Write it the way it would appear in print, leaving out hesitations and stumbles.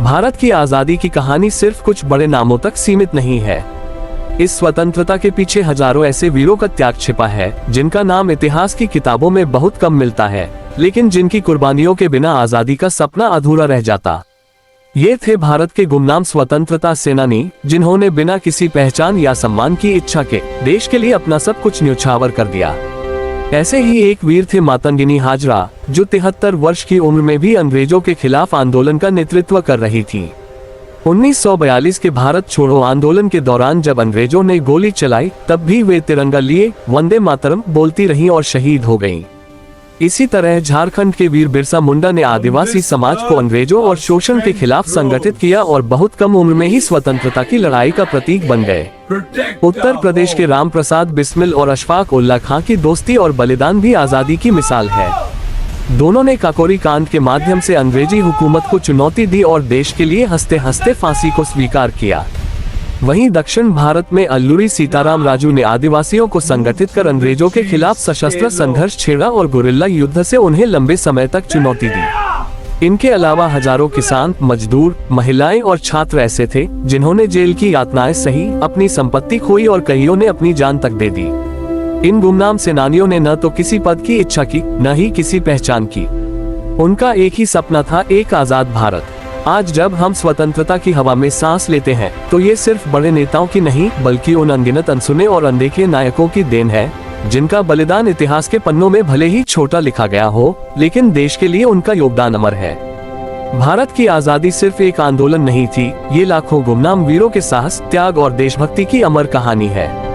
भारत की आजादी की कहानी सिर्फ कुछ बड़े नामों तक सीमित नहीं है। इस स्वतंत्रता के पीछे हजारों ऐसे वीरों का त्याग छिपा है, जिनका नाम इतिहास की किताबों में बहुत कम मिलता है, लेकिन जिनकी कुर्बानियों के बिना आजादी का सपना अधूरा रह जाता। ये थे भारत के गुमनाम स्वतंत्रता सेनानी, जिन्होंने बिना किसी पहचान या सम्मान की इच्छा के देश के लिए अपना सब कुछ न्योछावर कर दिया। ऐसे ही एक वीर थे मातंगिनी हाजरा, जो 73 वर्ष की उम्र में भी अंग्रेजों के खिलाफ आंदोलन का नेतृत्व कर रही थी। 1942 के भारत छोड़ो आंदोलन के दौरान जब अंग्रेजों ने गोली चलाई, तब भी वे तिरंगा लिए वंदे मातरम बोलती रहीं और शहीद हो गईं। इसी तरह झारखंड के वीर बिरसा मुंडा ने आदिवासी समाज को अंग्रेजों और शोषण के खिलाफ संगठित किया और बहुत कम उम्र में ही स्वतंत्रता की लड़ाई का प्रतीक बन गए। उत्तर प्रदेश के राम प्रसाद बिस्मिल और अशफाक उल्ला खां की दोस्ती और बलिदान भी आजादी की मिसाल है। दोनों ने काकोरी कांड के माध्यम से अंग्रेजी हुकूमत को चुनौती दी और देश के लिए हंसते हंसते फांसी को स्वीकार किया। वहीं दक्षिण भारत में अल्लूरी सीताराम राजू ने आदिवासियों को संगठित कर अंग्रेजों के खिलाफ सशस्त्र संघर्ष छेड़ा और गुरिल्ला युद्ध से उन्हें लंबे समय तक चुनौती दी। इनके अलावा हजारों किसान, मजदूर, महिलाएं और छात्र ऐसे थे जिन्होंने जेल की यातनाएं सही, अपनी संपत्ति खोई और कईयों ने अपनी जान तक दे दी। इन गुमनाम सेनानियों ने न तो किसी पद की इच्छा की, न ही किसी पहचान की। उनका एक ही सपना था, एक आजाद भारत। आज जब हम स्वतंत्रता की हवा में सांस लेते हैं, तो ये सिर्फ बड़े नेताओं की नहीं, बल्कि उन अनगिनत अनसुने और अनदेखे नायकों की देन है, जिनका बलिदान इतिहास के पन्नों में भले ही छोटा लिखा गया हो, लेकिन देश के लिए उनका योगदान अमर है। भारत की आजादी सिर्फ एक आंदोलन नहीं थी, ये लाखों गुमनाम वीरों के साहस, त्याग और देशभक्ति की अमर कहानी है।